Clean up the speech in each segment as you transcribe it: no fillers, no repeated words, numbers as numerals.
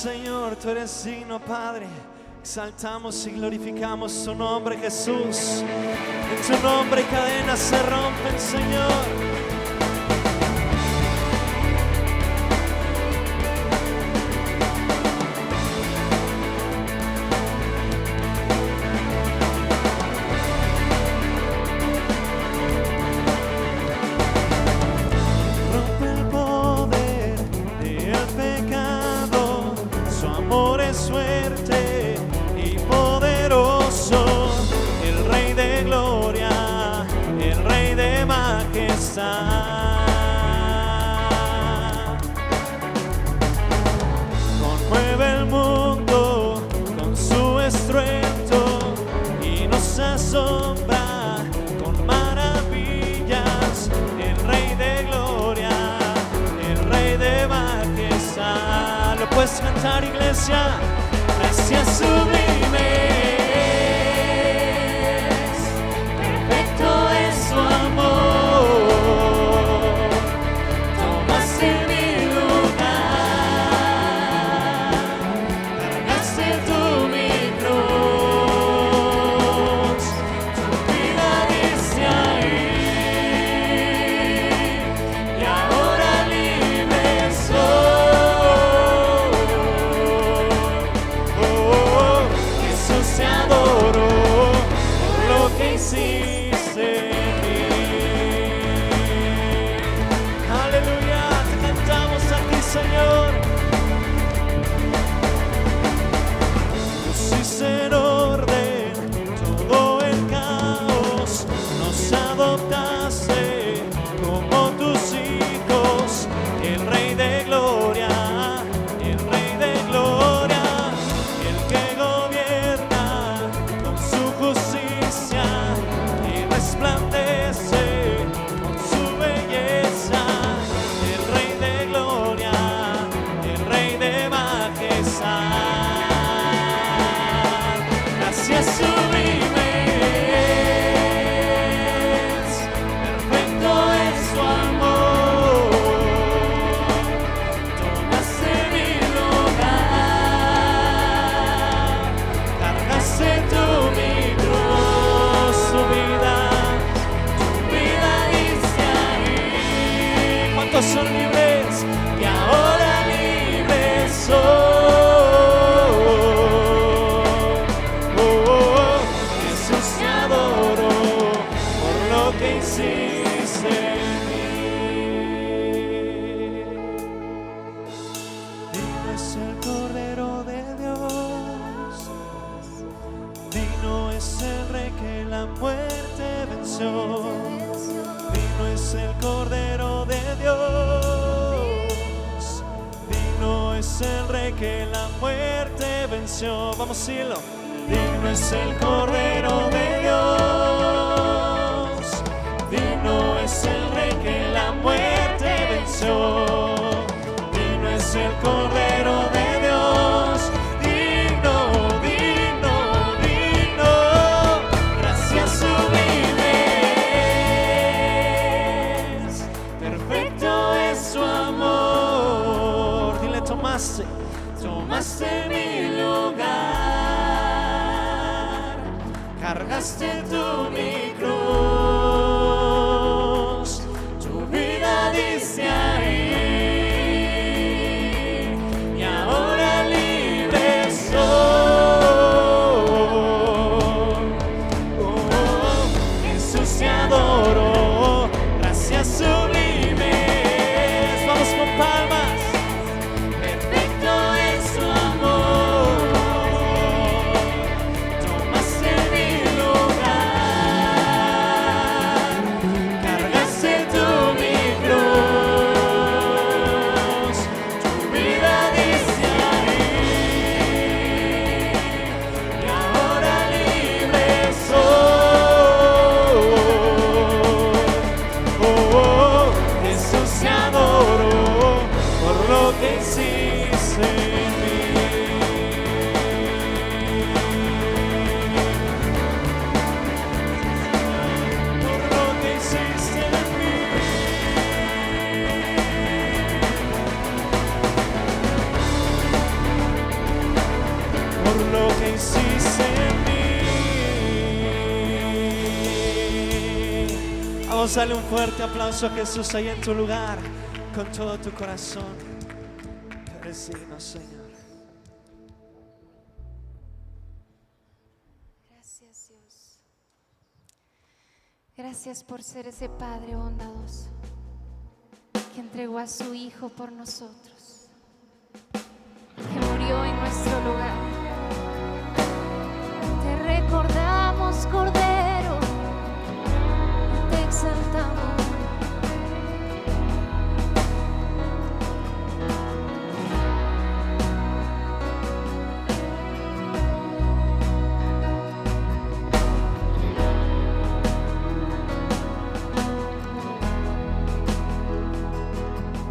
Señor, tú eres digno, Padre. Exaltamos y glorificamos su nombre, Jesús. En tu nombre cadenas se rompen, Señor. Fuerte y poderoso, el Rey de gloria, el Rey de majestad. Conmueve el mundo con su estruendo y nos asombra con maravillas, el Rey de gloria, el Rey de majestad. Lo puedes cantar, iglesia. Gracias sublimes, perfecto es su amor, tomaste mi lugar, es el Cordero de Dios, digno es el Rey que la muerte venció, digno es el Cordero de Dios, digno es el Rey que la muerte venció. Vamos a decirlo. Digno es el Cordero de Dios, digno es el Rey que la muerte venció, digno es el Cordero de Dios, digno, digno, digno, gracias sublimes, perfecto es su amor. Dile, tomaste mi lugar, cargaste tú mi cruz, tu vida diste ahí, y ahora libre soy. Oh, Jesús te adoro, gracias sublimes. Vamos con palmas. Vamos a darle un fuerte aplauso a Jesús ahí en tu lugar, con todo tu corazón. Tú eres digno, Señor. Gracias, Dios. Gracias por ser ese Padre bondadoso que entregó a su Hijo por nosotros, que murió en nuestro lugar. Te recordamos, Cordero, te exaltamos.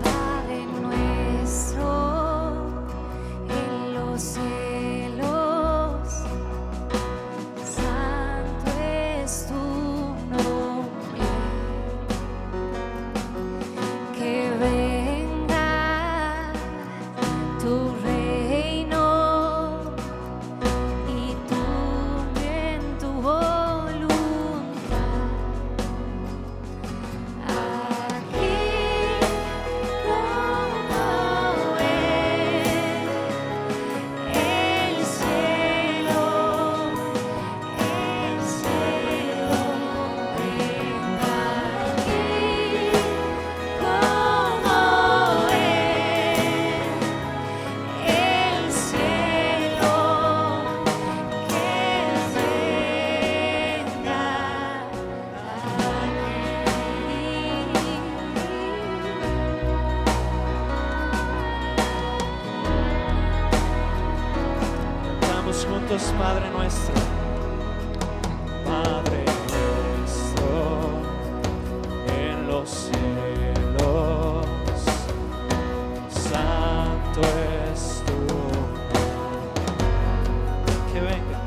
Padre nuestro en los cielos, santo es tu nombre. Que venga tu reino y tú en tu voluntad, aquí como en el cielo, venga aquí como en el cielo, que Cantamos juntos, Padre nuestro. Padre nuestro en los cielos, santo es tu nombre. Que venga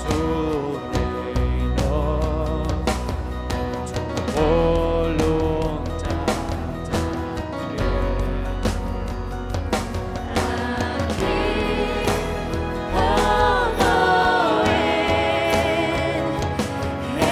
tu reino, tu voluntad también. como en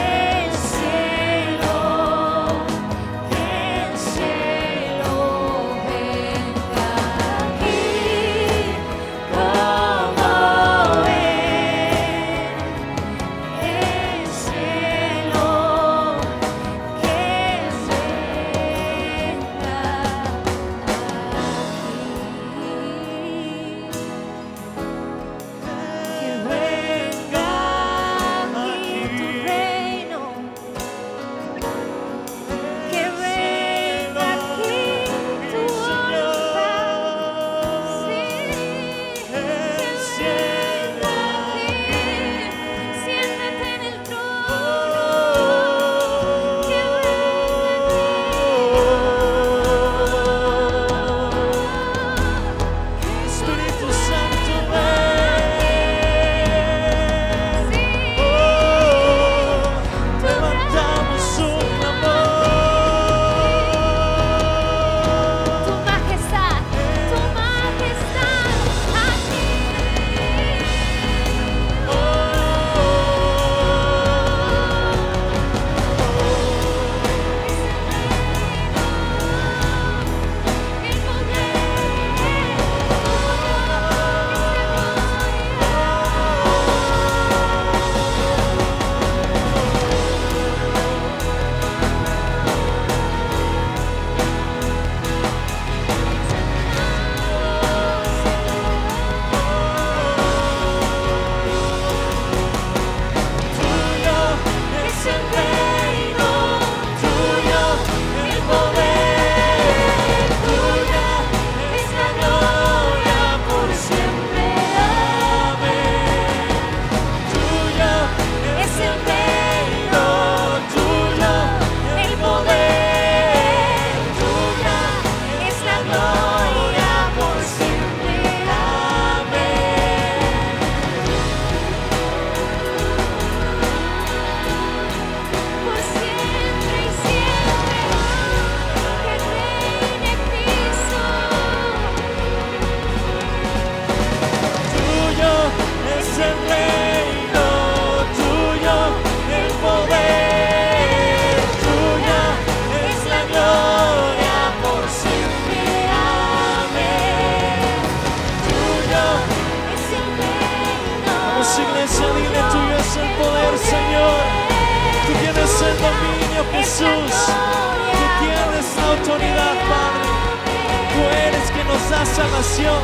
salvación,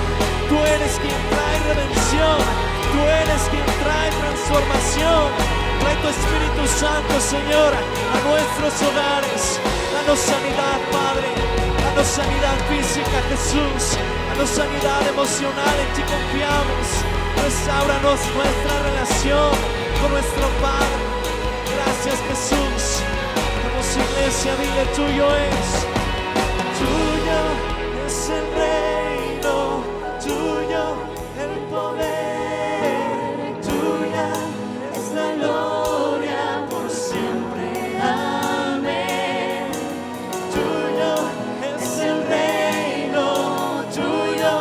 tú eres quien trae redención, tú eres quien trae transformación. Trae tu Espíritu Santo, Señor, a nuestros hogares. Danos sanidad, Padre. Danos sanidad física, Jesús. Danos sanidad emocional, en ti confiamos. Restauranos nuestra relación con nuestro Padre. Gracias, Jesús. Como iglesia, dile: tuyo es el reino, tuyo el poder, tuya es la gloria por siempre. Amén. Tuyo es el reino, tuyo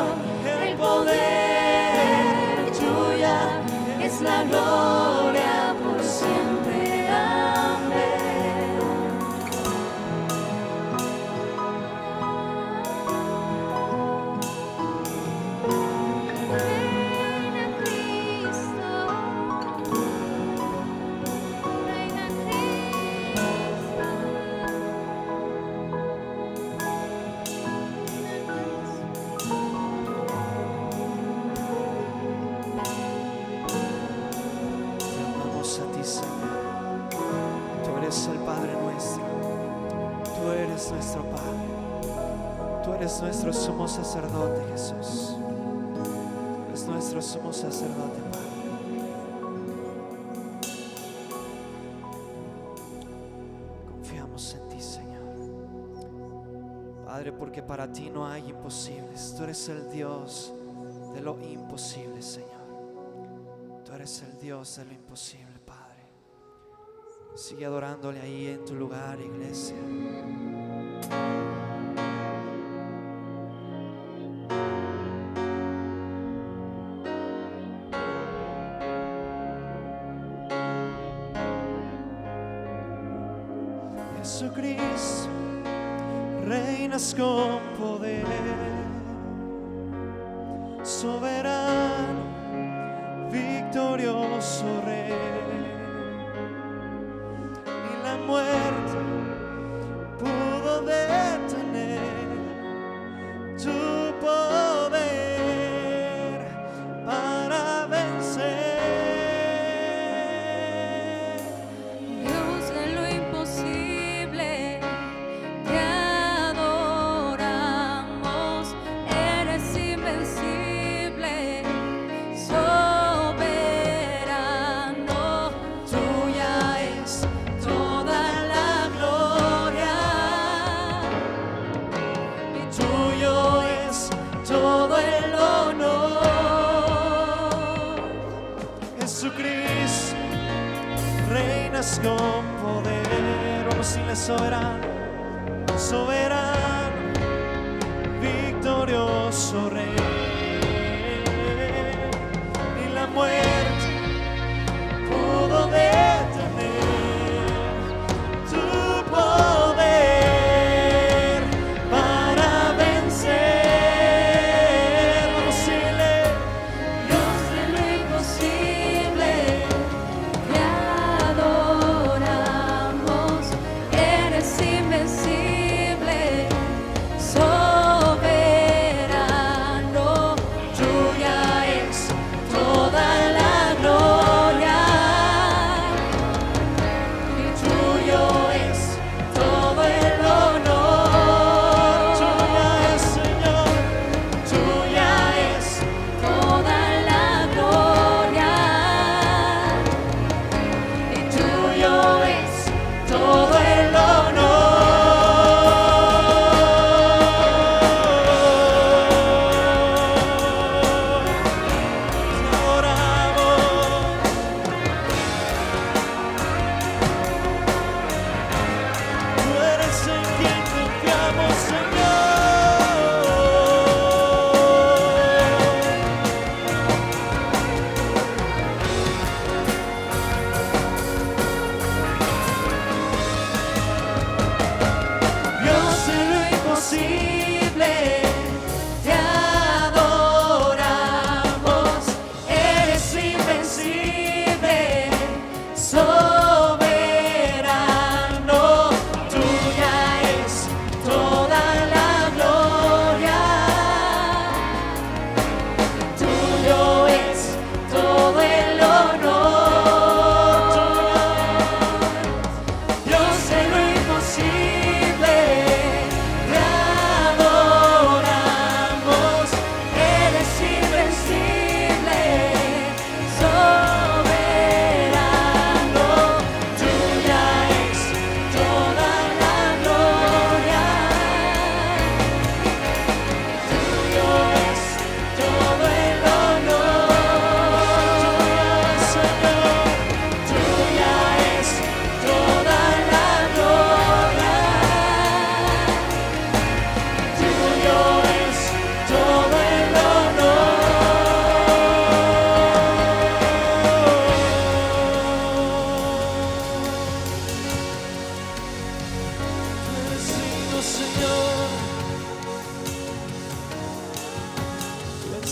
el poder, tuya es la gloria por siempre. Amén. Reina Cristo, Reina Te amamos a ti, Señor. Tú eres el Padre nuestro. Tú eres nuestro Padre. Tú eres nuestro sumo sacerdote, Jesús. Tú eres nuestro sumo sacerdote, Padre. Confiamos en ti, Señor. Padre, porque para ti no hay imposibles. Tú eres el Dios de lo imposible, Señor. Tú eres el Dios de lo imposible, Padre. Sigue adorándole ahí en tu lugar, iglesia. Jesucristo, reinas con poder, soberano, victorioso Rey. Ni la muerte pudo detener tu poder para vencer. Dios de lo imposible, te adoramos, eres invencible, soberano, tuya es toda la gloria, Y tuyo es todo el honor. Jesucristo, reinas con poder. Vamos a decirle: soberano, soberano, victorioso Rey. Ni la muerte pudo detener tu poder para vencer. Vamos a decirle: Dios de lo imposible, te adoramos, eres invencible, soberano, tuya es toda la gloria, y tuyo es todo el honor. tuya es, Señor, Tuya es toda la gloria, y tuyo es todo el honor. te adoramos. Tú eres en quien confiamos, Señor. Dios de lo imposible, Te adoramos, eres invencible, soberano, tuya es toda la gloria,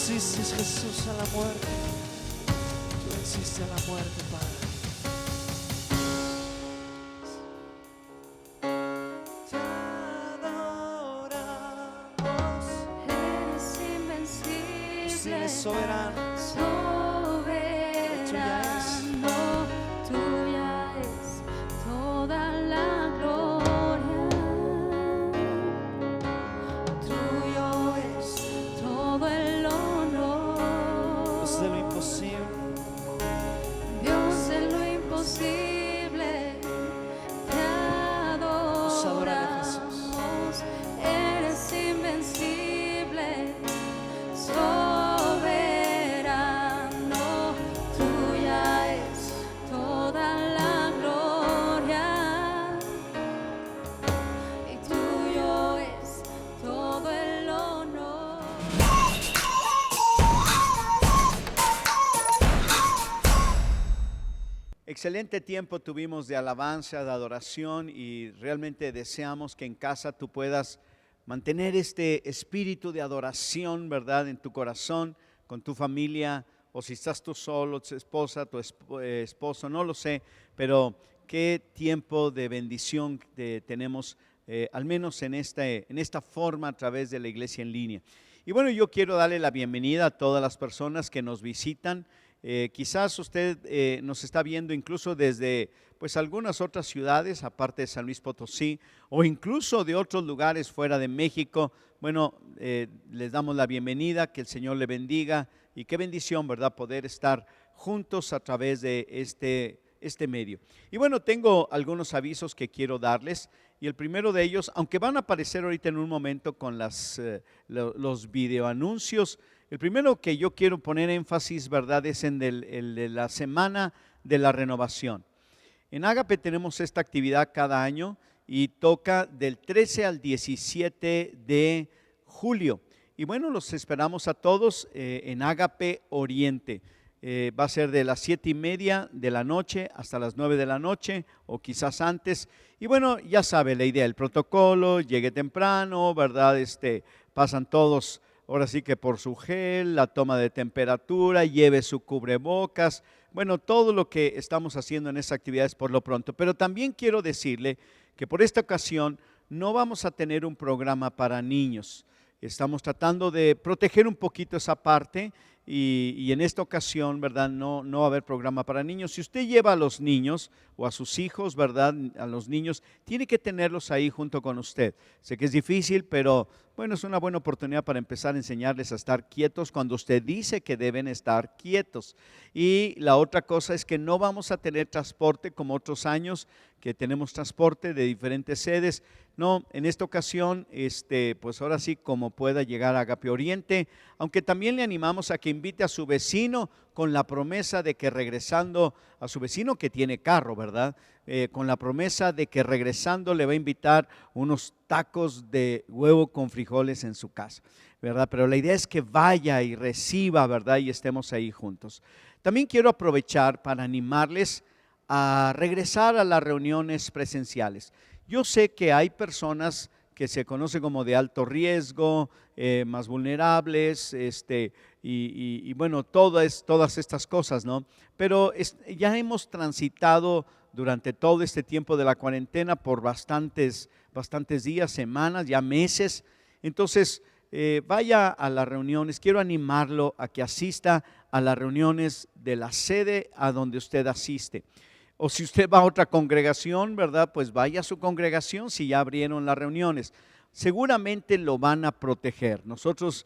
venciste, Jesús, a la muerte. Tú venciste a la muerte, Padre. Te adoramos. Eres invencible, Sigues soberano. soberano, tuya es toda la gloria, tuyo es todo el honor. Dios de lo imposible. Dios de lo imposible, te adoramos. Eres invencible, soberano, tuya es toda la gloria y tuyo es todo el honor. Excelente tiempo tuvimos de alabanza, de adoración y realmente deseamos que en casa tú puedas mantener este espíritu de adoración, ¿verdad? En tu corazón, con tu familia, o si estás tú solo, tu esposa, tu esposo, no lo sé, pero qué tiempo de bendición tenemos, al menos en esta forma a través de la iglesia en línea. Y bueno, yo quiero darle la bienvenida a todas las personas que nos visitan. Quizás usted nos está viendo incluso desde pues algunas otras ciudades, aparte de San Luis Potosí, o incluso de otros lugares fuera de México. Bueno, les damos la bienvenida, que el Señor le bendiga y qué bendición, ¿verdad?, poder estar juntos a través de este medio. Y bueno, tengo algunos avisos que quiero darles, y el primero de ellos, aunque van a aparecer ahorita en un momento con los videoanuncios, el primero que yo quiero poner énfasis, ¿verdad?, es en el de la Semana de la Renovación. En Ágape tenemos esta actividad cada año y toca del 13 al 17 de julio. Y bueno, los esperamos a todos en Ágape Oriente. Va a ser de las 7:30 de la noche hasta las 9 de la noche o quizás antes. Y bueno, ya sabe la idea, el protocolo, llegue temprano, ¿verdad? Pasan todos, ahora sí que por su gel, la toma de temperatura, lleve su cubrebocas. Bueno, todo lo que estamos haciendo en esa actividad es por lo pronto. Pero también quiero decirle que por esta ocasión no vamos a tener un programa para niños. Estamos tratando de proteger un poquito esa parte y en esta ocasión, ¿verdad?, no va a haber programa para niños. Si usted lleva a los niños o a sus hijos, ¿verdad?, a los niños, tiene que tenerlos ahí junto con usted. Sé que es difícil, pero bueno, es una buena oportunidad para empezar a enseñarles a estar quietos cuando usted dice que deben estar quietos. Y la otra cosa es que no vamos a tener transporte como otros años, que tenemos transporte de diferentes sedes. No, en esta ocasión, pues ahora sí, como pueda llegar a Ágape Oriente, aunque también le animamos a que invite a su vecino con la promesa de que regresando, a su vecino que tiene carro, ¿verdad? Con la promesa de que regresando le va a invitar unos tacos de huevo con frijoles en su casa, ¿verdad? Pero la idea es que vaya y reciba, ¿verdad? Y estemos ahí juntos. También quiero aprovechar para animarles a regresar a las reuniones presenciales. Yo sé que hay personas que se conocen como de alto riesgo, más vulnerables, y bueno, todas estas cosas, ¿no? Pero ya hemos transitado durante todo este tiempo de la cuarentena por bastantes días, semanas, ya meses. Entonces, vaya a las reuniones. Quiero animarlo a que asista a las reuniones de la sede a donde usted asiste. O si usted va a otra congregación, ¿verdad?, pues vaya a su congregación si ya abrieron las reuniones. Seguramente lo van a proteger. Nosotros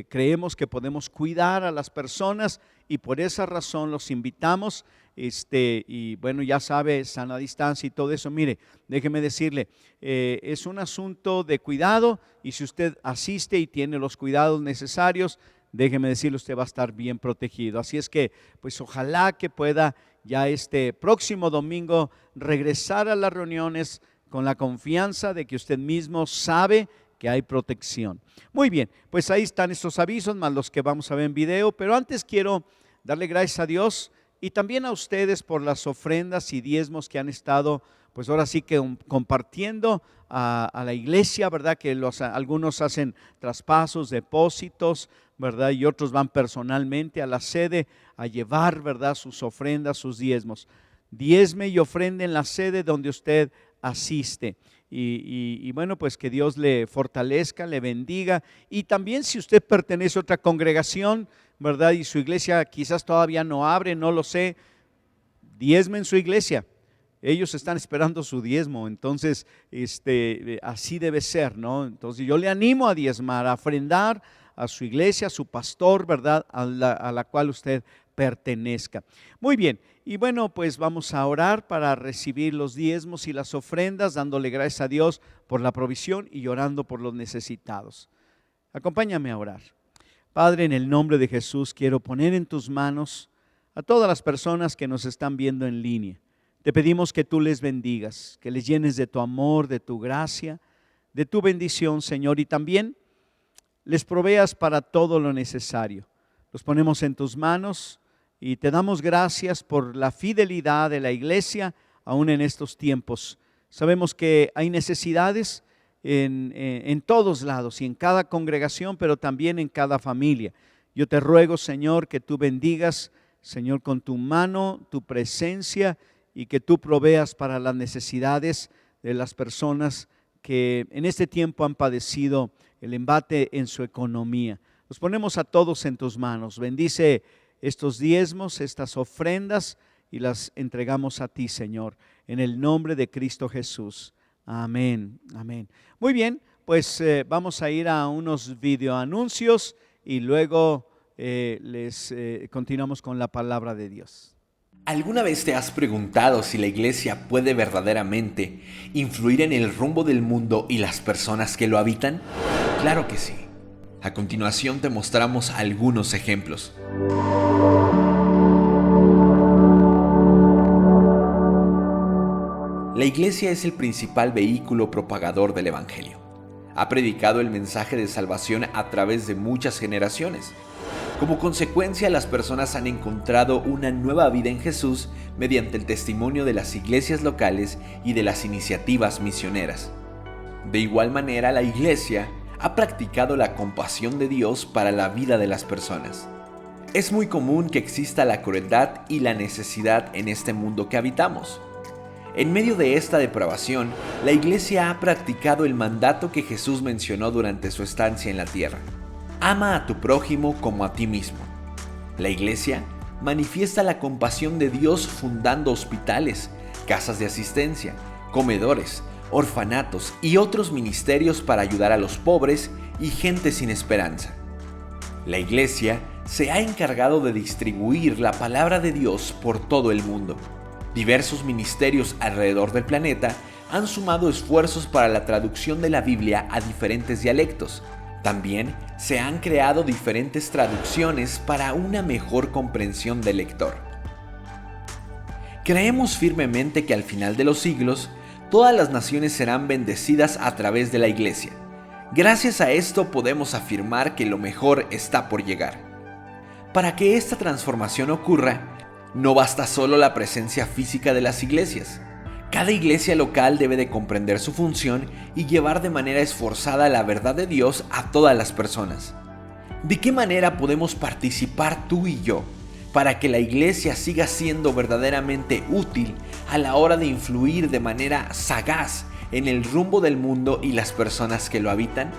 creemos que podemos cuidar a las personas y por esa razón los invitamos. Y bueno, ya sabe, sana distancia y todo eso. Mire, déjeme decirle, es un asunto de cuidado y si usted asiste y tiene los cuidados necesarios, déjeme decirle, usted va a estar bien protegido. Así es que, pues ojalá que pueda ya este próximo domingo regresar a las reuniones con la confianza de que usted mismo sabe que hay protección. Muy bien, pues ahí están estos avisos, más los que vamos a ver en video, pero antes quiero darle gracias a Dios y también a ustedes por las ofrendas y diezmos que han estado pues ahora sí que compartiendo a la iglesia, ¿verdad? Que algunos hacen traspasos, depósitos, ¿verdad? Y otros van personalmente a la sede a llevar, ¿verdad? Sus ofrendas, sus diezmos. Diezme y ofrende en la sede donde usted asiste. Y bueno, pues que Dios le fortalezca, le bendiga. Y también si usted pertenece a otra congregación, ¿verdad? Y su iglesia quizás todavía no abre, no lo sé, diezme en su iglesia. Ellos están esperando su diezmo, entonces así debe ser, ¿no? Entonces yo le animo a diezmar, a ofrendar a su iglesia, a su pastor, ¿verdad? A la cual usted pertenezca. Muy bien, y bueno, pues vamos a orar para recibir los diezmos y las ofrendas, dándole gracias a Dios por la provisión y orando por los necesitados. Acompáñame a orar. Padre, en el nombre de Jesús, quiero poner en tus manos a todas las personas que nos están viendo en línea. Te pedimos que tú les bendigas, que les llenes de tu amor, de tu gracia, de tu bendición, Señor, y también les proveas para todo lo necesario. Los ponemos en tus manos y te damos gracias por la fidelidad de la iglesia, aún en estos tiempos. Sabemos que hay necesidades en todos lados y en cada congregación, pero también en cada familia. Yo te ruego, Señor, que tú bendigas, Señor, con tu mano, tu presencia, y que tú proveas para las necesidades de las personas que en este tiempo han padecido el embate en su economía. Los ponemos a todos en tus manos. Bendice estos diezmos, estas ofrendas, y las entregamos a ti, Señor, en el nombre de Cristo Jesús. Amén, amén. Muy bien, pues vamos a ir a unos videoanuncios y luego continuamos con la palabra de Dios. ¿Alguna vez te has preguntado si la iglesia puede verdaderamente influir en el rumbo del mundo y las personas que lo habitan? Claro que sí. A continuación te mostramos algunos ejemplos. La iglesia es el principal vehículo propagador del evangelio. Ha predicado el mensaje de salvación a través de muchas generaciones. Como consecuencia, las personas han encontrado una nueva vida en Jesús mediante el testimonio de las iglesias locales y de las iniciativas misioneras. De igual manera, la iglesia ha practicado la compasión de Dios para la vida de las personas. Es muy común que exista la crueldad y la necesidad en este mundo que habitamos. En medio de esta depravación, la iglesia ha practicado el mandato que Jesús mencionó durante su estancia en la tierra. Ama a tu prójimo como a ti mismo. La iglesia manifiesta la compasión de Dios fundando hospitales, casas de asistencia, comedores, orfanatos y otros ministerios para ayudar a los pobres y gente sin esperanza. La iglesia se ha encargado de distribuir la palabra de Dios por todo el mundo. Diversos ministerios alrededor del planeta han sumado esfuerzos para la traducción de la Biblia a diferentes dialectos. También se han creado diferentes traducciones para una mejor comprensión del lector. Creemos firmemente que al final de los siglos, todas las naciones serán bendecidas a través de la iglesia. Gracias a esto podemos afirmar que lo mejor está por llegar. Para que esta transformación ocurra, no basta solo la presencia física de las iglesias. Cada iglesia local debe de comprender su función y llevar de manera esforzada la verdad de Dios a todas las personas. ¿De qué manera podemos participar tú y yo para que la iglesia siga siendo verdaderamente útil a la hora de influir de manera sagaz en el rumbo del mundo y las personas que lo habitan?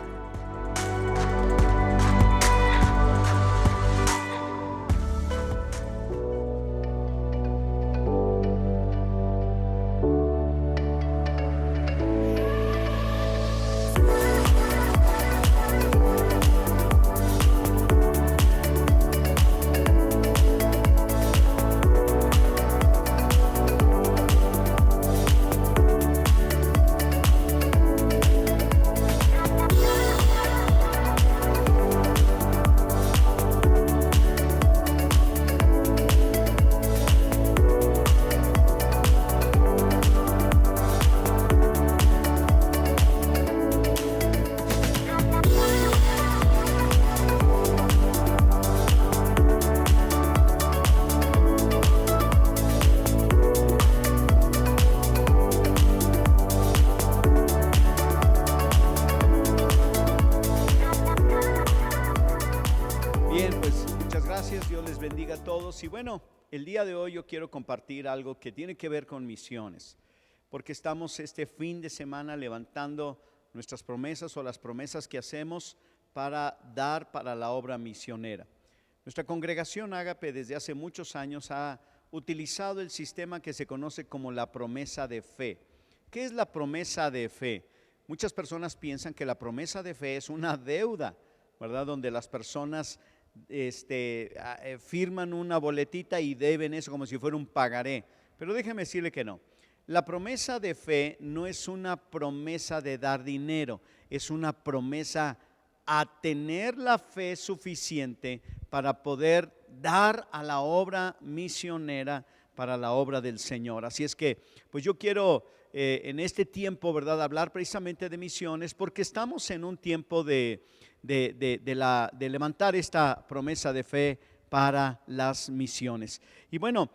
gracias, Dios les bendiga a todos. Y bueno, el día de hoy yo quiero compartir algo que tiene que ver con misiones, porque estamos este fin de semana levantando nuestras promesas o las promesas que hacemos para dar para la obra misionera. Nuestra congregación Ágape desde hace muchos años ha utilizado el sistema que se conoce como la promesa de fe. ¿Qué es la promesa de fe? Muchas personas piensan que la promesa de fe es una deuda, ¿verdad? Donde las personas firman una boletita y deben eso como si fuera un pagaré. Pero déjeme decirle que no. La promesa de fe no es una promesa de dar dinero, es una promesa a tener la fe suficiente para poder dar a la obra misionera, para la obra del Señor. Así es que, pues yo quiero en este tiempo, ¿verdad?, hablar precisamente de misiones, porque estamos en un tiempo de levantar esta promesa de fe para las misiones. Y bueno,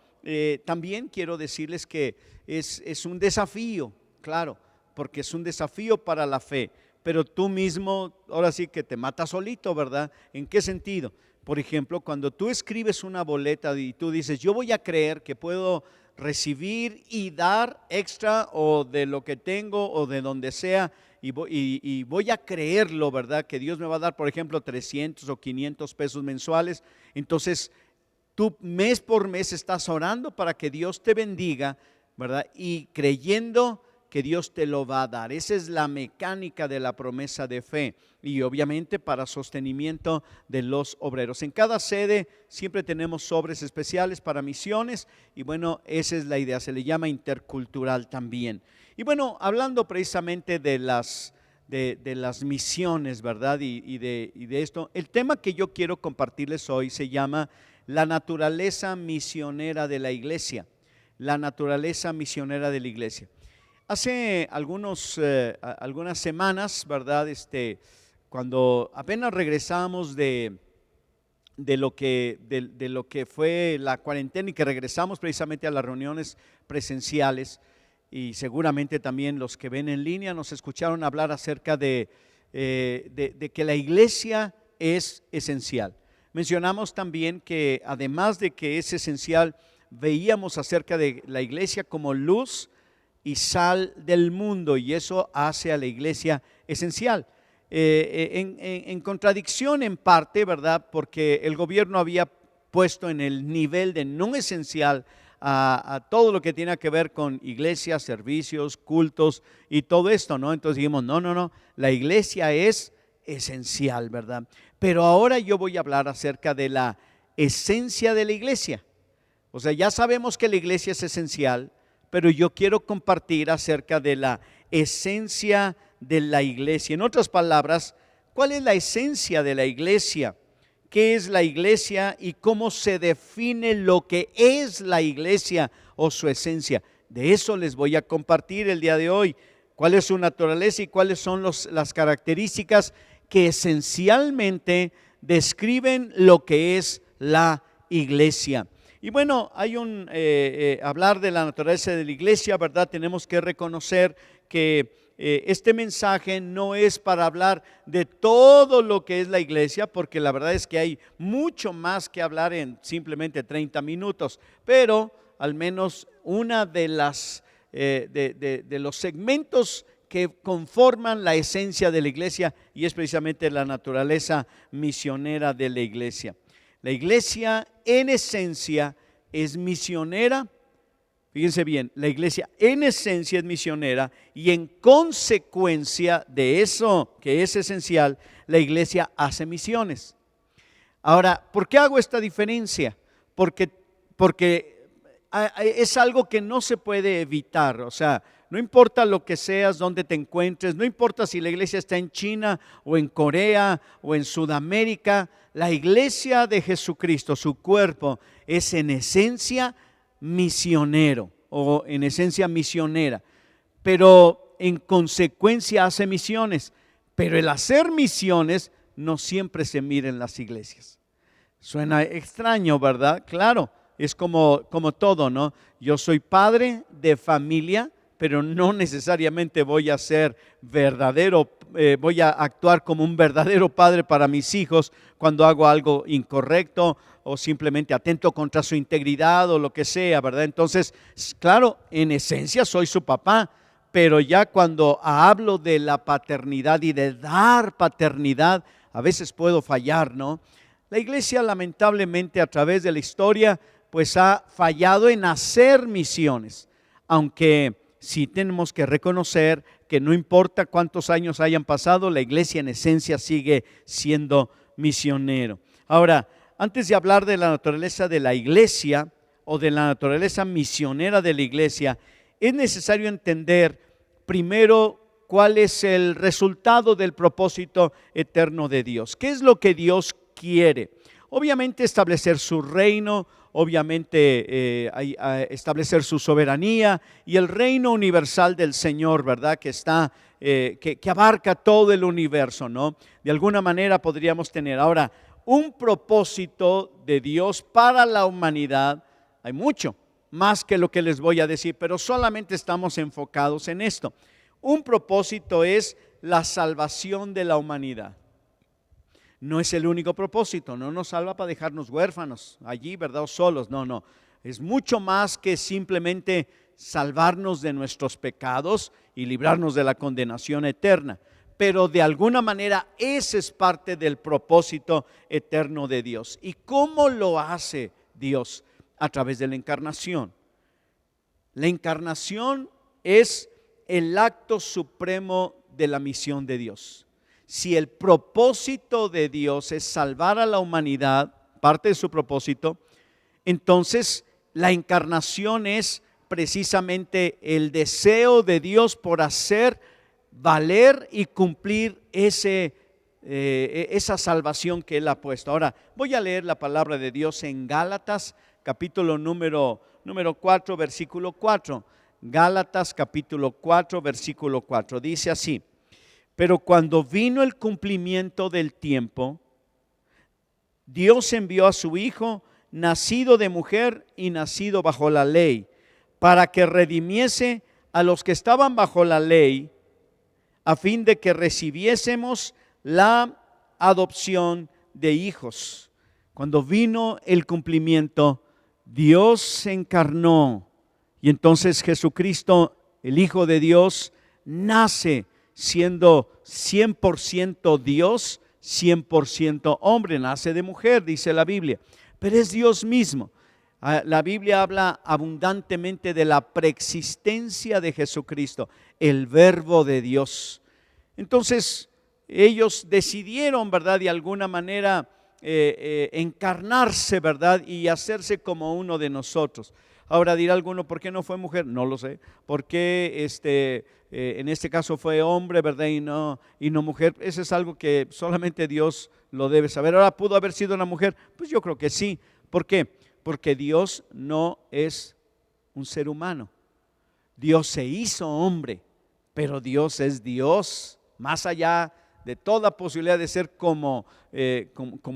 también quiero decirles que es un desafío, claro, porque es un desafío para la fe, pero tú mismo, ahora sí que te matas solito, ¿verdad? ¿En qué sentido? Por ejemplo, cuando tú escribes una boleta y tú dices, yo voy a creer que puedo recibir y dar extra o de lo que tengo o de donde sea, y voy a creerlo, ¿verdad? Que Dios me va a dar, por ejemplo, 300 o 500 pesos mensuales. Entonces, tú mes por mes estás orando para que Dios te bendiga, ¿verdad? Y creyendo que Dios te lo va a dar. Esa es la mecánica de la promesa de fe y obviamente para sostenimiento de los obreros. En cada sede siempre tenemos sobres especiales para misiones y bueno, esa es la idea, se le llama intercultural también. Y bueno, hablando precisamente de las misiones, ¿verdad? Y de esto, el tema que yo quiero compartirles hoy se llama la naturaleza misionera de la iglesia. La naturaleza misionera de la iglesia. Hace algunas semanas, ¿verdad? Cuando apenas regresamos de lo que fue la cuarentena y que regresamos precisamente a las reuniones presenciales, y seguramente también los que ven en línea nos escucharon hablar acerca de que la iglesia es esencial. Mencionamos también que además de que es esencial, veíamos acerca de la iglesia como luz y sal del mundo, y eso hace a la iglesia esencial. En contradicción en parte, ¿verdad? Porque el gobierno había puesto en el nivel de no esencial a todo lo que tiene que ver con iglesias, servicios, cultos y todo esto, ¿no? Entonces dijimos, no, la iglesia es esencial, ¿verdad? Pero ahora yo voy a hablar acerca de la esencia de la iglesia. O sea, ya sabemos que la iglesia es esencial, pero yo quiero compartir acerca de la esencia de la iglesia. En otras palabras, ¿cuál es la esencia de la iglesia? ¿Qué es la iglesia y cómo se define lo que es la iglesia o su esencia? De eso les voy a compartir el día de hoy. ¿Cuál es su naturaleza y cuáles son las características que esencialmente describen lo que es la iglesia? Y bueno, hay hablar de la naturaleza de la iglesia, ¿verdad? Tenemos que reconocer que este mensaje no es para hablar de todo lo que es la iglesia, porque la verdad es que hay mucho más que hablar en simplemente 30 minutos, pero al menos una de los segmentos que conforman la esencia de la iglesia, y es precisamente la naturaleza misionera de la iglesia. La iglesia en esencia es misionera. Fíjense bien, la iglesia en esencia es misionera y en consecuencia de eso que es esencial, la iglesia hace misiones. Ahora, ¿por qué hago esta diferencia? Porque es algo que no se puede evitar. O sea, no importa lo que seas, dónde te encuentres, no importa si la iglesia está en China o en Corea o en Sudamérica, la iglesia de Jesucristo, su cuerpo, es en esencia misionero o en esencia misionera, pero en consecuencia hace misiones. Pero el hacer misiones no siempre se mira en las iglesias. Suena extraño, ¿verdad? Claro, es como todo, ¿no? Yo soy padre de familia, pero no necesariamente voy a ser verdadero voy a actuar como un verdadero padre para mis hijos cuando hago algo incorrecto o simplemente atento contra su integridad o lo que sea, ¿verdad? Entonces, claro, en esencia soy su papá, pero ya cuando hablo de la paternidad y de dar paternidad, a veces puedo fallar, ¿no? La iglesia, lamentablemente, a través de la historia, pues ha fallado en hacer misiones, aunque sí tenemos que reconocer que no importa cuántos años hayan pasado, la iglesia en esencia sigue siendo misionero. Ahora, antes de hablar de la naturaleza de la iglesia o de la naturaleza misionera de la iglesia, es necesario entender primero cuál es el resultado del propósito eterno de Dios. ¿Qué es lo que Dios quiere? Obviamente establecer su reino, obviamente establecer su soberanía y el reino universal del Señor, ¿verdad? Que está, que abarca todo el universo, ¿no? De alguna manera podríamos tener. Ahora, un propósito de Dios para la humanidad, hay mucho más que lo que les voy a decir, pero solamente estamos enfocados en esto. Un propósito es la salvación de la humanidad. No es el único propósito, no nos salva para dejarnos huérfanos allí, ¿verdad? O solos, no. Es mucho más que simplemente salvarnos de nuestros pecados y librarnos de la condenación eterna. Pero de alguna manera ese es parte del propósito eterno de Dios. ¿Y cómo lo hace Dios? A través de la encarnación. La encarnación es el acto supremo de la misión de Dios. Si el propósito de Dios es salvar a la humanidad, parte de su propósito, entonces la encarnación es precisamente el deseo de Dios por hacer valer y cumplir esa salvación que Él ha puesto. Ahora, voy a leer la palabra de Dios en Gálatas, capítulo número 4, versículo 4. Gálatas, capítulo 4, versículo 4. Dice así: pero cuando vino el cumplimiento del tiempo, Dios envió a su Hijo, nacido de mujer y nacido bajo la ley, para que redimiese a los que estaban bajo la ley, a fin de que recibiésemos la adopción de hijos. Cuando vino el cumplimiento, Dios se encarnó y entonces Jesucristo, el Hijo de Dios, nace siendo 100% Dios, 100% hombre, nace de mujer, dice la Biblia, pero es Dios mismo. La Biblia habla abundantemente de la preexistencia de Jesucristo, el Verbo de Dios. Entonces, ellos decidieron, ¿verdad?, de alguna manera encarnarse, ¿verdad?, y hacerse como uno de nosotros. Ahora dirá alguno, ¿por qué no fue mujer? No lo sé. ¿Por qué en este caso fue hombre, ¿verdad? Y no mujer. Eso es algo que solamente Dios lo debe saber. Ahora, ¿pudo haber sido una mujer? Pues yo creo que sí. ¿Por qué? Porque Dios no es un ser humano. Dios se hizo hombre, pero Dios es Dios, más allá de toda posibilidad de ser como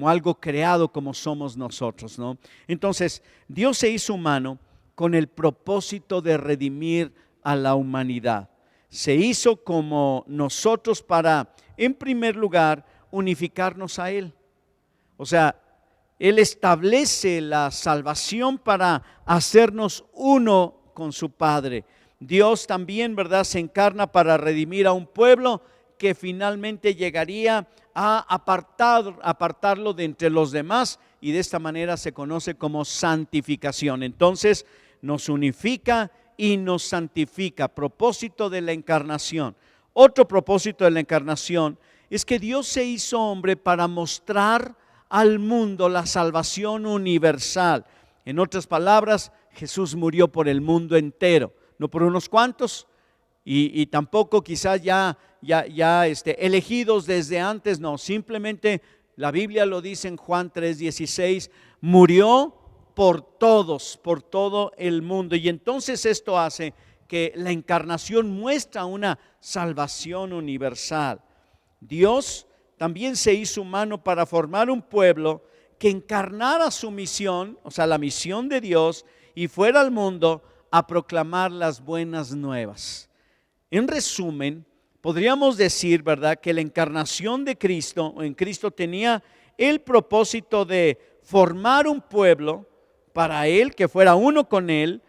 algo creado como somos nosotros, ¿no? Entonces, Dios se hizo humano con el propósito de redimir a la humanidad. Se hizo como nosotros para, en primer lugar, unificarnos a Él. O sea, Él establece la salvación para hacernos uno con su Padre. Dios también, ¿verdad?, se encarna para redimir a un pueblo que finalmente llegaría a apartarlo de entre los demás, y de esta manera se conoce como santificación. Entonces nos unifica y nos santifica. Propósito de la encarnación. Otro propósito de la encarnación es que Dios se hizo hombre para mostrar al mundo la salvación universal. En otras palabras, Jesús murió por el mundo entero, no por unos cuantos, y tampoco quizás ya elegidos desde antes, no, simplemente la Biblia lo dice en Juan 3:16, murió por todos, por todo el mundo. Y entonces esto hace que la encarnación muestra una salvación universal. Dios también se hizo humano para formar un pueblo que encarnara su misión, o sea, la misión de Dios, y fuera al mundo a proclamar las buenas nuevas. En resumen, podríamos decir, ¿verdad?, que la encarnación de Cristo, en Cristo tenía el propósito de formar un pueblo para Él, que fuera uno con Él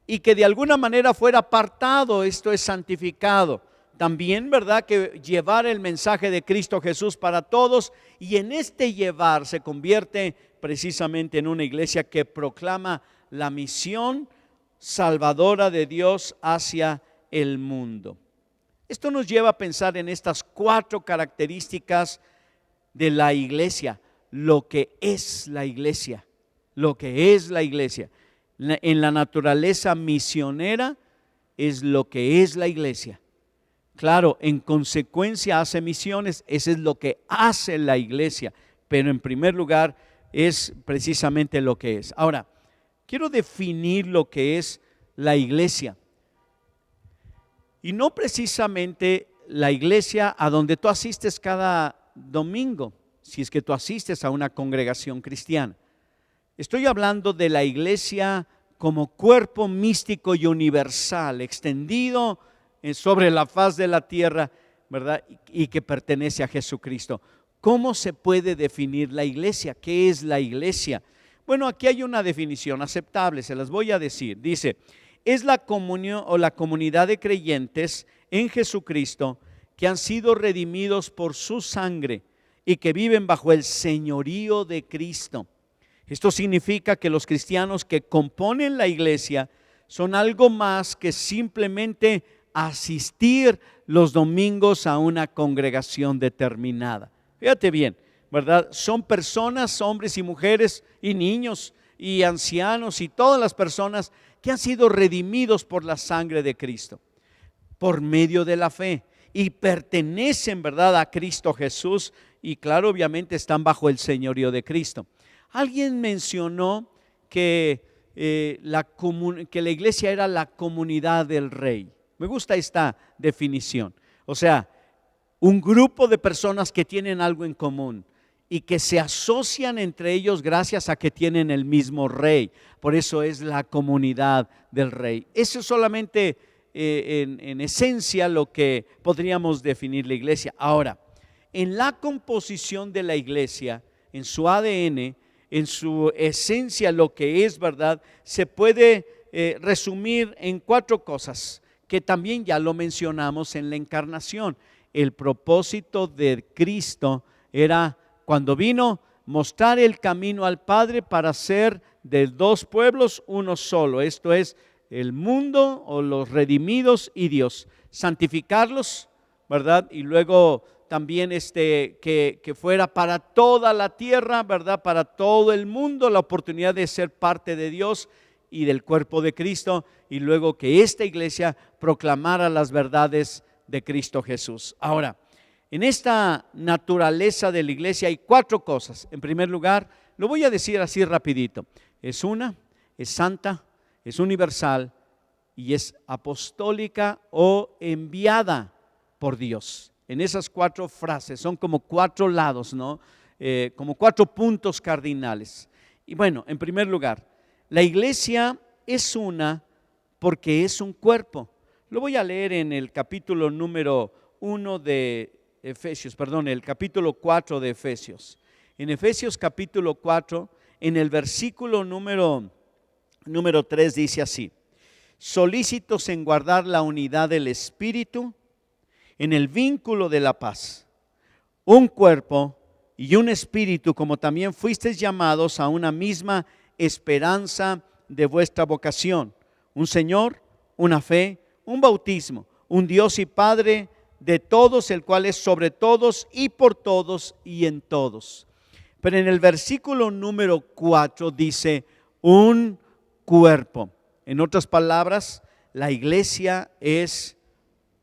y que de alguna manera fuera apartado, esto es santificado. También, ¿verdad?, que llevar el mensaje de Cristo Jesús para todos, y en este llevar se convierte precisamente en una iglesia que proclama la misión salvadora de Dios hacia el mundo. Esto nos lleva a pensar en estas 4 características de la iglesia, lo que es la iglesia, lo que es la iglesia. En la naturaleza misionera es lo que es la iglesia. Claro, en consecuencia hace misiones, eso es lo que hace la iglesia, pero en primer lugar es precisamente lo que es. Ahora, quiero definir lo que es la iglesia. Y no precisamente la iglesia a donde tú asistes cada domingo, si es que tú asistes a una congregación cristiana. Estoy hablando de la iglesia como cuerpo místico y universal, extendido sobre la faz de la tierra, ¿verdad? Y que pertenece a Jesucristo. ¿Cómo se puede definir la iglesia? ¿Qué es la iglesia? Bueno, aquí hay una definición aceptable, se las voy a decir. Dice, es la comunión o la comunidad de creyentes en Jesucristo que han sido redimidos por su sangre y que viven bajo el señorío de Cristo. Esto significa que los cristianos que componen la iglesia son algo más que simplemente asistir los domingos a una congregación determinada. Fíjate bien, ¿verdad? Son personas, hombres y mujeres y niños y ancianos y todas las personas que han sido redimidos por la sangre de Cristo, por medio de la fe, y pertenecen, ¿verdad?, a Cristo Jesús, y claro, obviamente están bajo el señorío de Cristo. Alguien mencionó que la iglesia era la comunidad del rey. Me gusta esta definición. O sea, un grupo de personas que tienen algo en común y que se asocian entre ellos gracias a que tienen el mismo rey. Por eso es la comunidad del rey. Eso es solamente en esencia lo que podríamos definir la iglesia. Ahora, en la composición de la iglesia, en su ADN, en su esencia, lo que es, ¿verdad?, se puede resumir en 4 cosas que también ya lo mencionamos en la encarnación. El propósito de Cristo era, cuando vino, mostrar el camino al Padre para hacer de 2 pueblos uno solo. Esto es el mundo o los redimidos y Dios. Santificarlos, ¿verdad? Y luego también que fuera para toda la tierra, ¿verdad? Para todo el mundo la oportunidad de ser parte de Dios y del cuerpo de Cristo, y luego que esta iglesia proclamara las verdades de Cristo Jesús. Ahora, en esta naturaleza de la iglesia hay 4 cosas. En primer lugar, lo voy a decir así rapidito. Es una, es santa, es universal y es apostólica o enviada por Dios. En esas 4 frases, son como 4 lados, ¿no? Como 4 puntos cardinales. Y bueno, en primer lugar, la iglesia es una porque es un cuerpo. Lo voy a leer en el capítulo número 1 de Efesios, perdón, el capítulo 4 de Efesios. En Efesios capítulo 4, en el versículo número 3 dice así: solícitos en guardar la unidad del Espíritu en el vínculo de la paz, un cuerpo y un espíritu, como también fuisteis llamados a una misma esperanza de vuestra vocación, un Señor, una fe, un bautismo, un Dios y Padre de todos, el cual es sobre todos y por todos y en todos. Pero en el versículo número 4 dice un cuerpo. En otras palabras, la iglesia es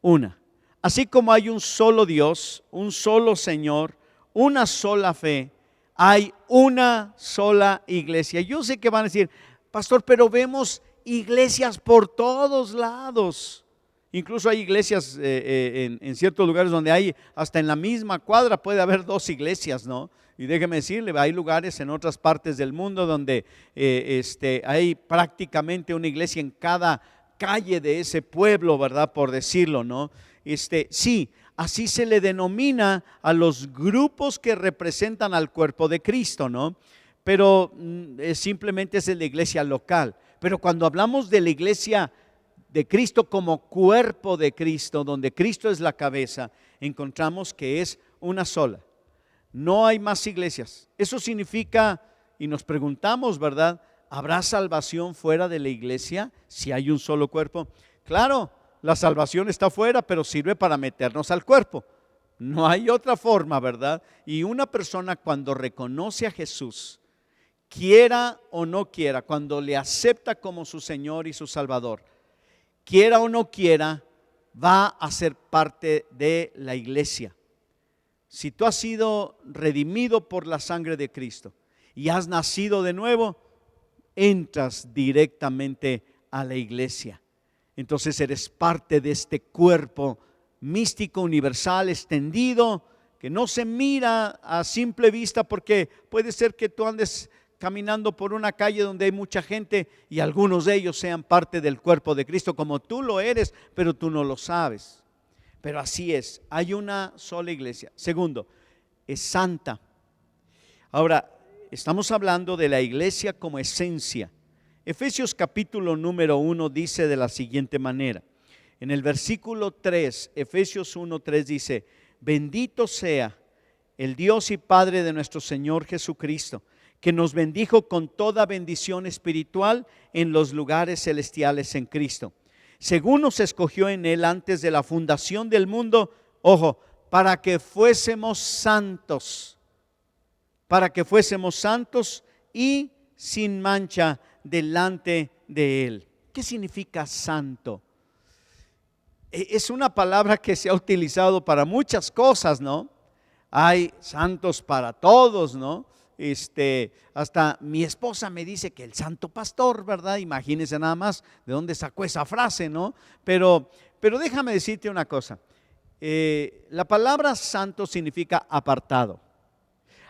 una. Así como hay un solo Dios, un solo Señor, una sola fe, hay una sola iglesia. Yo sé que van a decir, pastor, pero vemos iglesias por todos lados. Incluso hay iglesias en ciertos lugares donde hay, hasta en la misma cuadra puede haber 2 iglesias, ¿no? Y déjeme decirle, hay lugares en otras partes del mundo donde hay prácticamente una iglesia en cada calle de ese pueblo, ¿verdad? Por decirlo, ¿no? Sí, así se le denomina a los grupos que representan al cuerpo de Cristo, ¿no? Pero simplemente es la iglesia local. Pero cuando hablamos de la iglesia de Cristo como cuerpo de Cristo, donde Cristo es la cabeza, encontramos que es una sola. No hay más iglesias. Eso significa, y nos preguntamos, ¿verdad? ¿Habrá salvación fuera de la iglesia si hay un solo cuerpo? Claro, la salvación está fuera, pero sirve para meternos al cuerpo. No hay otra forma, ¿verdad? Y una persona cuando reconoce a Jesús, quiera o no quiera, cuando le acepta como su Señor y su Salvador, quiera o no quiera, va a ser parte de la iglesia. Si tú has sido redimido por la sangre de Cristo y has nacido de nuevo, entras directamente a la iglesia. Entonces eres parte de este cuerpo místico, universal, extendido, que no se mira a simple vista, porque puede ser que tú andes caminando por una calle donde hay mucha gente y algunos de ellos sean parte del cuerpo de Cristo, como tú lo eres, pero tú no lo sabes. Pero así es, hay una sola iglesia. Segundo, es santa. Ahora, estamos hablando de la iglesia como esencia. Efesios capítulo número 1 dice de la siguiente manera. En el versículo 3, Efesios 1:3 dice: bendito sea el Dios y Padre de nuestro Señor Jesucristo, que nos bendijo con toda bendición espiritual en los lugares celestiales en Cristo, según nos escogió en Él antes de la fundación del mundo, ojo, para que fuésemos santos y sin mancha delante de Él. ¿Qué significa santo? Es una palabra que se ha utilizado para muchas cosas, ¿no? Hay santos para todos, ¿no? Hasta mi esposa me dice que el santo pastor, ¿verdad? Imagínense nada más de dónde sacó esa frase, ¿no? Pero déjame decirte una cosa. La palabra santo significa apartado.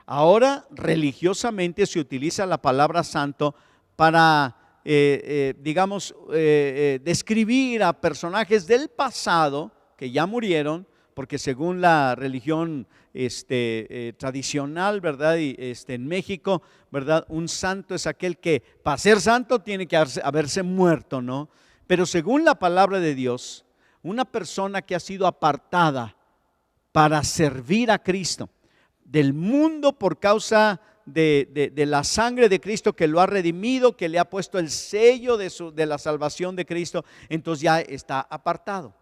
Ahora religiosamente se utiliza la palabra santo para, describir a personajes del pasado que ya murieron, porque según la religión tradicional, ¿verdad? En México, ¿verdad? Un santo es aquel que para ser santo tiene que haberse muerto, ¿no? Pero según la palabra de Dios, una persona que ha sido apartada para servir a Cristo del mundo por causa de la sangre de Cristo que lo ha redimido, que le ha puesto el sello de la salvación de Cristo, entonces ya está apartado.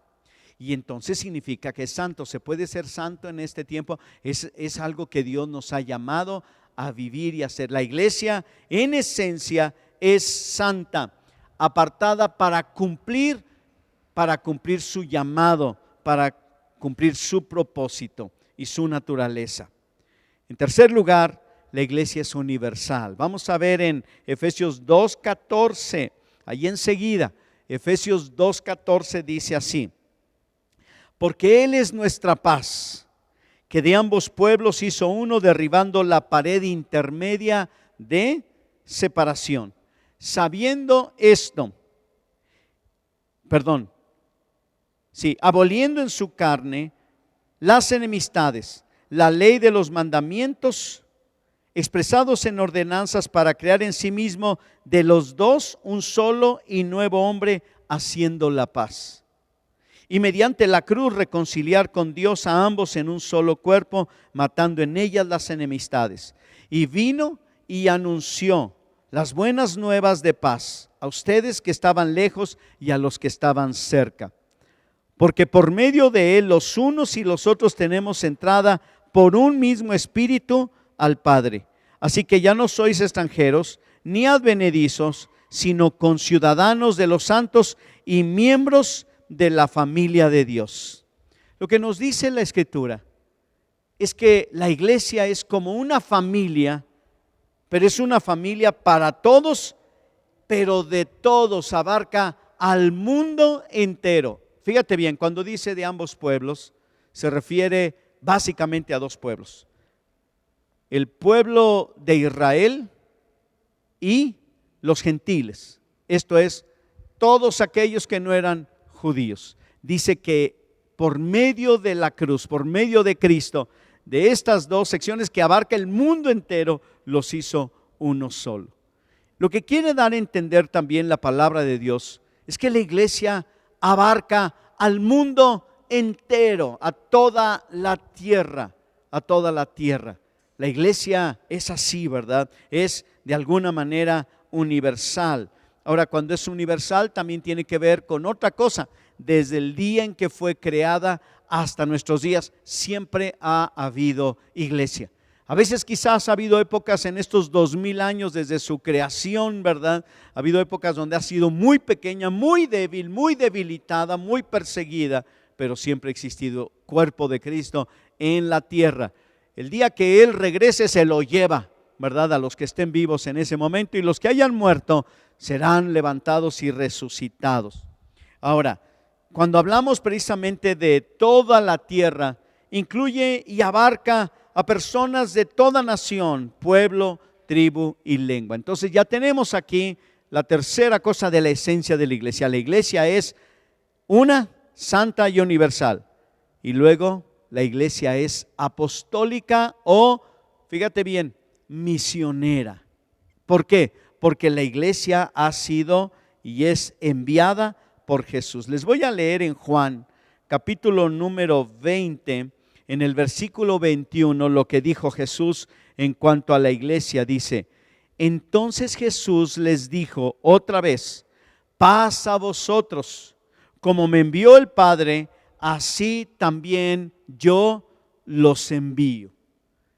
Y entonces significa que es santo. Se puede ser santo en este tiempo. Es algo que Dios nos ha llamado a vivir y hacer. La iglesia en esencia es santa, apartada para cumplir su llamado, para cumplir su propósito y su naturaleza. En tercer lugar, la iglesia es universal. Vamos a ver en Efesios 2:14, ahí enseguida. Efesios 2:14 dice así: porque Él es nuestra paz, que de ambos pueblos hizo uno, derribando la pared intermedia de separación. Aboliendo en su carne las enemistades, la ley de los mandamientos expresados en ordenanzas, para crear en sí mismo de los dos un solo y nuevo hombre, haciendo la paz. Y mediante la cruz reconciliar con Dios a ambos en un solo cuerpo, matando en ellas las enemistades. Y vino y anunció las buenas nuevas de paz a ustedes que estaban lejos y a los que estaban cerca. Porque por medio de Él los unos y los otros tenemos entrada por un mismo espíritu al Padre. Así que ya no sois extranjeros ni advenedizos, sino conciudadanos de los santos y miembros de la familia de Dios. Lo que nos dice la Escritura es que la iglesia es como una familia, pero es una familia para todos, pero de todos, abarca al mundo entero. Fíjate bien, cuando dice de ambos pueblos, se refiere básicamente a dos pueblos: el pueblo de Israel y los gentiles, esto es, todos aquellos que no eran judíos. Dice que por medio de la cruz, por medio de Cristo, de estas dos secciones que abarca el mundo entero, los hizo uno solo. Lo que quiere dar a entender también la palabra de Dios es que la iglesia abarca al mundo entero, a toda la tierra, a toda la tierra. La iglesia es así, ¿verdad? Es de alguna manera universal. Ahora, cuando es universal también tiene que ver con otra cosa. Desde el día en que fue creada hasta nuestros días, siempre ha habido iglesia. A veces quizás ha habido épocas en estos 2000 años desde su creación, ¿verdad? Ha habido épocas donde ha sido muy pequeña, muy débil, muy debilitada, muy perseguida, pero siempre ha existido cuerpo de Cristo en la tierra. El día que Él regrese se lo lleva, ¿verdad? A los que estén vivos en ese momento, y los que hayan muerto serán levantados y resucitados. Ahora, cuando hablamos precisamente de toda la tierra, incluye y abarca a personas de toda nación, pueblo, tribu y lengua. Entonces ya tenemos aquí la tercera cosa de la esencia de la iglesia. La iglesia es una, santa y universal. Y luego la iglesia es apostólica o, fíjate bien, misionera. ¿Por qué? Porque la iglesia ha sido y es enviada por Jesús. Les voy a leer en Juan, capítulo número 20, en el versículo 21, lo que dijo Jesús en cuanto a la iglesia. Dice: entonces Jesús les dijo otra vez: paz a vosotros, como me envió el Padre, así también yo los envío.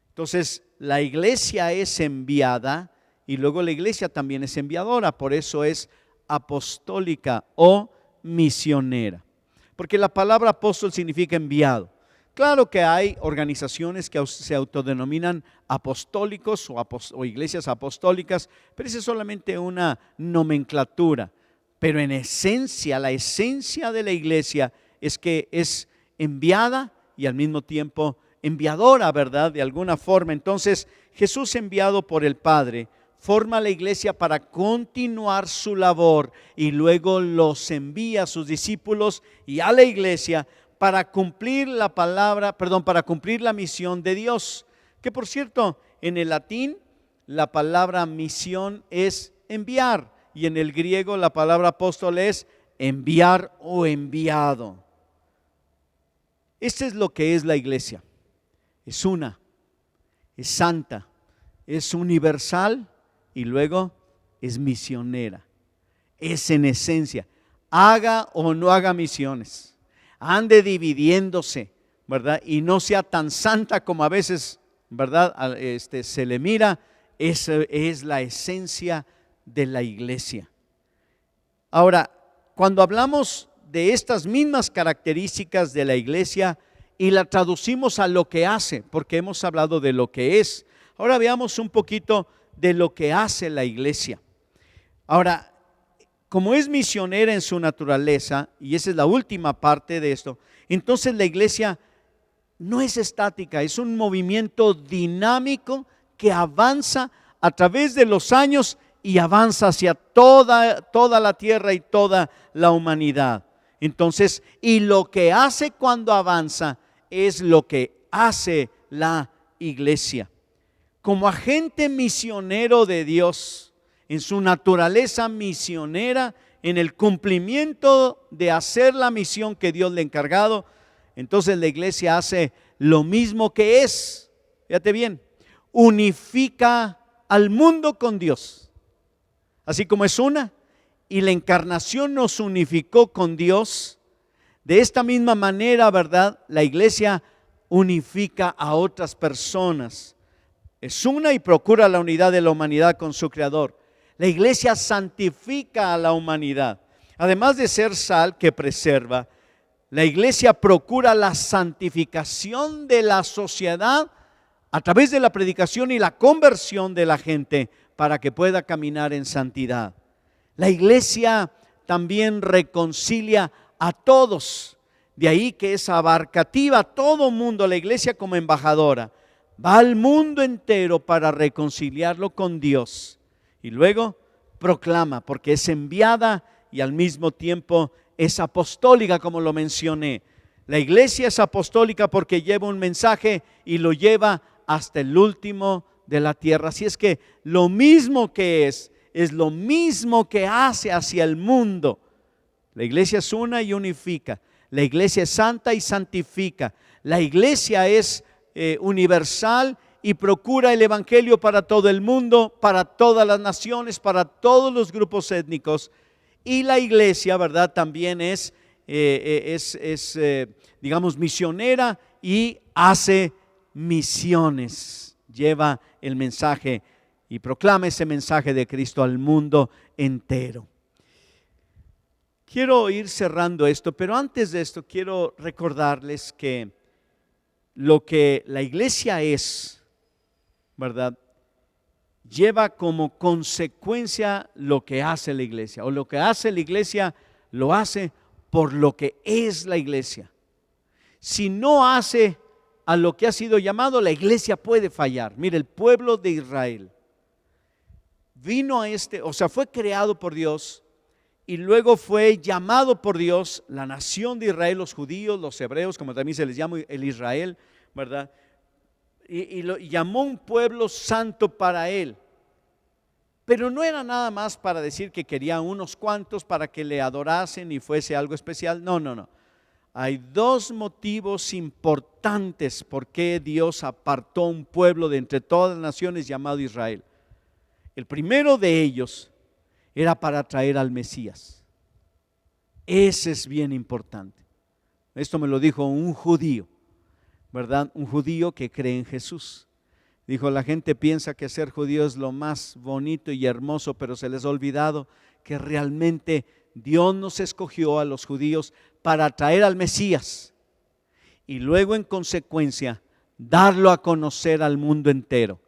Entonces, la iglesia es enviada y luego la iglesia también es enviadora, por eso es apostólica o misionera. Porque la palabra apóstol significa enviado. Claro que hay organizaciones que se autodenominan apostólicos o iglesias apostólicas, pero esa es solamente una nomenclatura. Pero en esencia, la esencia de la iglesia es que es enviada y al mismo tiempo enviadora, ¿verdad? De alguna forma. Entonces, Jesús, enviado por el Padre, forma la iglesia para continuar su labor y luego los envía a sus discípulos y a la iglesia para cumplir para cumplir la misión de Dios. Que por cierto, en el latín la palabra misión es enviar y en el griego la palabra apóstol es enviar o enviado. Este es lo que es la iglesia. Es una, es santa, es universal y luego es misionera. Es en esencia, haga o no haga misiones, ande dividiéndose, ¿verdad? Y no sea tan santa como a veces, ¿verdad? Se le mira. Esa es la esencia de la iglesia. Ahora, cuando hablamos de estas mismas características de la iglesia y la traducimos a lo que hace, porque hemos hablado de lo que es, ahora veamos un poquito de lo que hace la iglesia. Ahora, como es misionera en su naturaleza, y esa es la última parte de esto, entonces la iglesia no es estática, es un movimiento dinámico que avanza a través de los años y avanza hacia toda la tierra y toda la humanidad. Entonces, y lo que hace cuando avanza es lo que hace la iglesia. Como agente misionero de Dios, en su naturaleza misionera, en el cumplimiento de hacer la misión que Dios le ha encargado, entonces la iglesia hace lo mismo que es, fíjate bien, unifica al mundo con Dios. Así como es una, y la encarnación nos unificó con Dios, de esta misma manera, ¿verdad? La iglesia unifica a otras personas. Es una y procura la unidad de la humanidad con su Creador. La iglesia santifica a la humanidad. Además de ser sal que preserva, la iglesia procura la santificación de la sociedad a través de la predicación y la conversión de la gente para que pueda caminar en santidad. La iglesia también reconcilia a todos. De ahí que es abarcativa, todo mundo. La iglesia como embajadora va al mundo entero para reconciliarlo con Dios. Y luego proclama, porque es enviada y al mismo tiempo es apostólica, como lo mencioné. La iglesia es apostólica porque lleva un mensaje y lo lleva hasta el último de la tierra. Así es que lo mismo que es lo mismo que hace hacia el mundo. La iglesia es una y unifica. La iglesia es santa y santifica. La iglesia es universal y procura el evangelio para todo el mundo, para todas las naciones, para todos los grupos étnicos. Y la iglesia, ¿verdad? También es digamos, misionera y hace misiones. Lleva el mensaje y proclama ese mensaje de Cristo al mundo entero. Quiero ir cerrando esto, pero antes de esto quiero recordarles que lo que la iglesia es, ¿verdad?, lleva como consecuencia lo que hace la iglesia, o lo que hace la iglesia lo hace por lo que es la iglesia. Si no hace a lo que ha sido llamado, la iglesia puede fallar. Mire, el pueblo de Israel vino a fue creado por Dios y luego fue llamado por Dios, la nación de Israel, los judíos, los hebreos, como también se les llama el Israel, ¿verdad? Y lo llamó un pueblo santo para él. Pero no era nada más para decir que quería unos cuantos para que le adorasen y fuese algo especial. No. Hay dos motivos importantes por qué Dios apartó un pueblo de entre todas las naciones llamado Israel. El primero de ellos era para traer al Mesías. Ese es bien importante. Esto me lo dijo un judío, ¿verdad? Un judío que cree en Jesús. Dijo, la gente piensa que ser judío es lo más bonito y hermoso, pero se les ha olvidado que realmente Dios nos escogió a los judíos para traer al Mesías y luego en consecuencia darlo a conocer al mundo entero.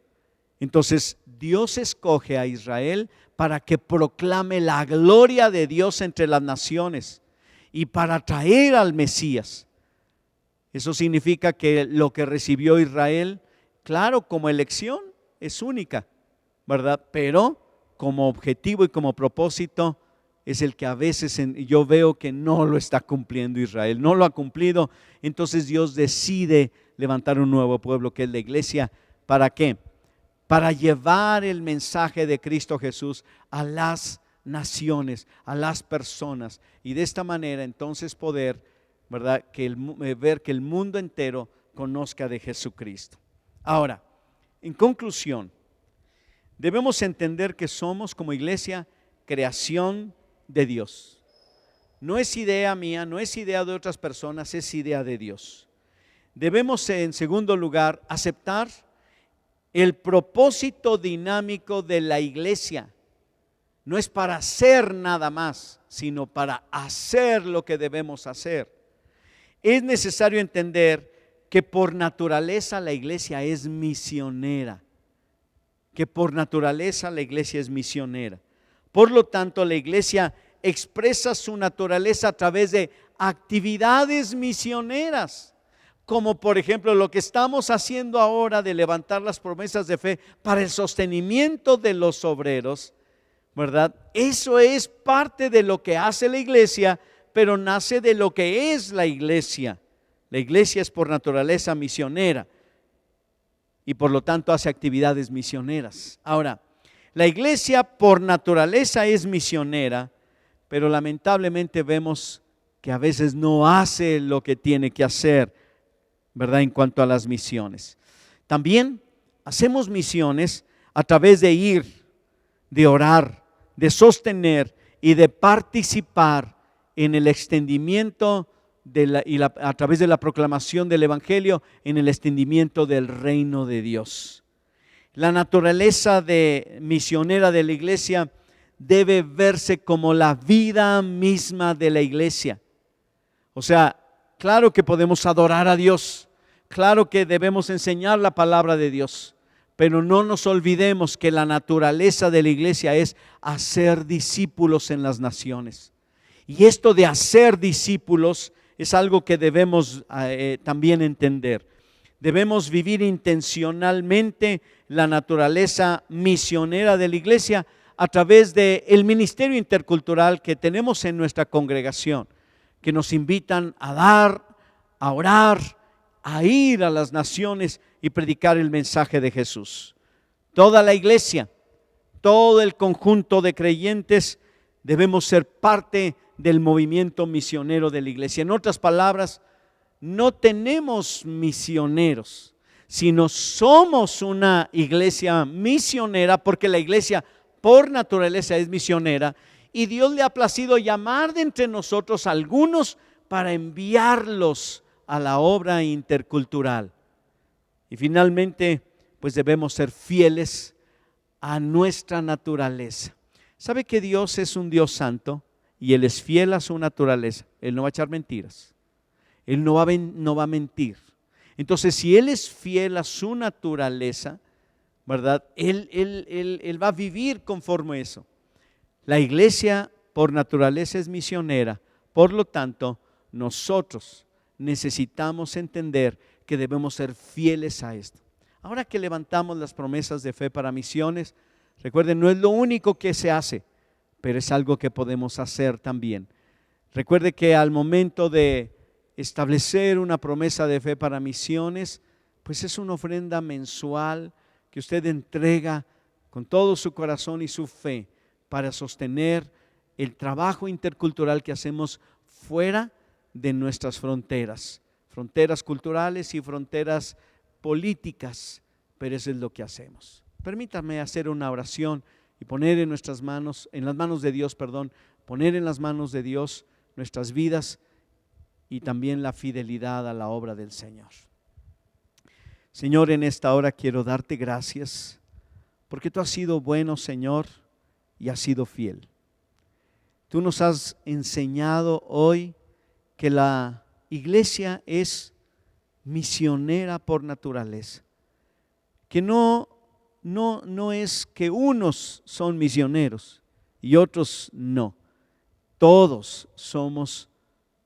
Entonces Dios escoge a Israel para que proclame la gloria de Dios entre las naciones y para traer al Mesías. Eso significa que lo que recibió Israel, claro, como elección es única, ¿verdad? Pero como objetivo y como propósito es el que a veces yo veo que no lo está cumpliendo Israel, no lo ha cumplido. Entonces Dios decide levantar un nuevo pueblo que es la iglesia. ¿Para qué? Para llevar el mensaje de Cristo Jesús a las naciones, a las personas, y de esta manera entonces poder, ¿verdad?, ver que el mundo entero conozca de Jesucristo. Ahora, en conclusión, debemos entender que somos como iglesia creación de Dios. No es idea mía, no es idea de otras personas, es idea de Dios. Debemos, en segundo lugar, aceptar el propósito dinámico de la iglesia. No es para hacer nada más, sino para hacer lo que debemos hacer. Es necesario entender que por naturaleza la iglesia es misionera. Que por naturaleza la iglesia es misionera. Por lo tanto, la iglesia expresa su naturaleza a través de actividades misioneras, como por ejemplo lo que estamos haciendo ahora de levantar las promesas de fe para el sostenimiento de los obreros, ¿verdad? Eso es parte de lo que hace la iglesia, pero nace de lo que es la iglesia. La iglesia es por naturaleza misionera y por lo tanto hace actividades misioneras. Ahora, la iglesia por naturaleza es misionera, pero lamentablemente vemos que a veces no hace lo que tiene que hacer, ¿verdad?, en cuanto a las misiones. También hacemos misiones a través de ir, de orar, de sostener y de participar en el extendimiento a través de la proclamación del evangelio, en el extendimiento del reino de Dios. La naturaleza misionera de la iglesia debe verse como la vida misma de la iglesia. O sea, claro que podemos adorar a Dios, claro que debemos enseñar la palabra de Dios, pero no nos olvidemos que la naturaleza de la iglesia es hacer discípulos en las naciones. Y esto de hacer discípulos es algo que debemos también entender. Debemos vivir intencionalmente la naturaleza misionera de la iglesia a través del ministerio intercultural que tenemos en nuestra congregación, que nos invitan a dar a orar, a ir a las naciones y predicar el mensaje de Jesús. Toda la iglesia, todo el conjunto de creyentes debemos ser parte del movimiento misionero de la iglesia. En otras palabras, no tenemos misioneros, sino somos una iglesia misionera, porque la iglesia por naturaleza es misionera, y Dios le ha placido llamar de entre nosotros a algunos para enviarlos a la obra intercultural. Y finalmente, pues debemos ser fieles a nuestra naturaleza. ¿Sabe que Dios es un Dios santo y Él es fiel a su naturaleza? Él no va a echar mentiras. Él no va a mentir. Entonces, si Él es fiel a su naturaleza, ¿verdad? Él va a vivir conforme a eso. La iglesia por naturaleza es misionera. Por lo tanto, nosotros necesitamos entender que debemos ser fieles a esto. Ahora que levantamos las promesas de fe para misiones, recuerden, no es lo único que se hace, pero es algo que podemos hacer también. Recuerde que al momento de establecer una promesa de fe para misiones, pues es una ofrenda mensual que usted entrega con todo su corazón y su fe para sostener el trabajo intercultural que hacemos fuera de nuestras fronteras culturales y fronteras políticas, pero eso es lo que hacemos. Permítame hacer una oración y poner en nuestras manos, en las manos de Dios, poner en las manos de Dios nuestras vidas y también la fidelidad a la obra del Señor. Señor, en esta hora quiero darte gracias porque tú has sido bueno, Señor, y has sido fiel. Tú nos has enseñado hoy que la iglesia es misionera por naturaleza, que no es que unos son misioneros y otros no, todos somos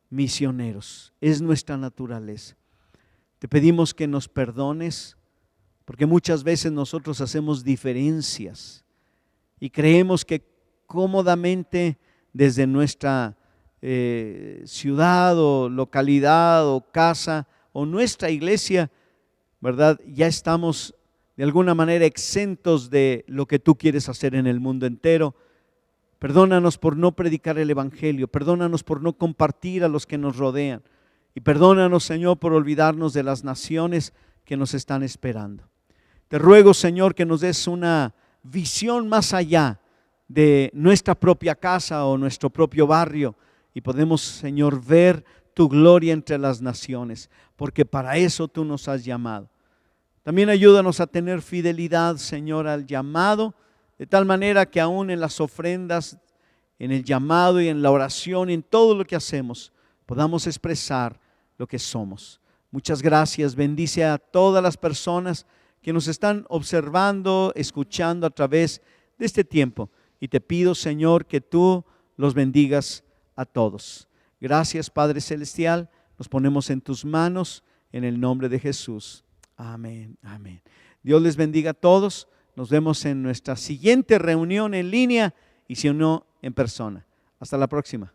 misioneros, es nuestra naturaleza. Te pedimos que nos perdones, porque muchas veces nosotros hacemos diferencias y creemos que cómodamente desde nuestra ciudad o localidad o casa o nuestra iglesia, ¿verdad? Ya estamos de alguna manera exentos de lo que tú quieres hacer en el mundo entero. Perdónanos por no predicar el evangelio, perdónanos por no compartir a los que nos rodean y perdónanos, Señor, por olvidarnos de las naciones que nos están esperando. Te ruego, Señor, que nos des una visión más allá de nuestra propia casa o nuestro propio barrio y podemos, Señor, ver tu gloria entre las naciones, porque para eso tú nos has llamado. También ayúdanos a tener fidelidad, Señor, al llamado, de tal manera que aún en las ofrendas, en el llamado y en la oración, en todo lo que hacemos, podamos expresar lo que somos. Muchas gracias. Bendice a todas las personas que nos están observando, escuchando a través de este tiempo. Y te pido, Señor, que tú los bendigas a todos. Gracias, Padre Celestial. Nos ponemos en tus manos en el nombre de Jesús. Amén, amén. Dios les bendiga a todos. Nos vemos en nuestra siguiente reunión en línea y si no, en persona. Hasta la próxima.